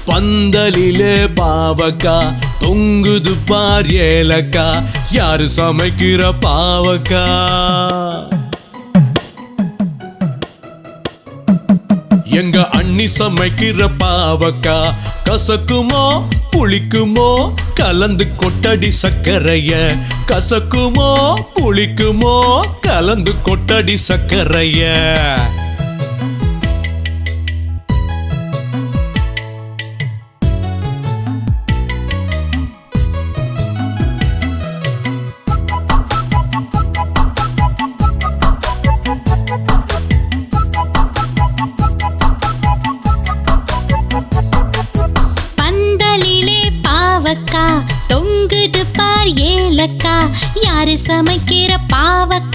பந்தலிலே பாவக்கா தொங்குது பார் ஏலக்கா, யாரு சமைக்கிற பாவக்கா? எங்க அண்ணி சமைக்கிற பாவக்கா கசக்குமோ புளிக்குமோ கலந்து கொட்டடி சக்கரைய, கசக்குமோ புளிக்குமோ கலந்து கொட்டடி சக்கரைய.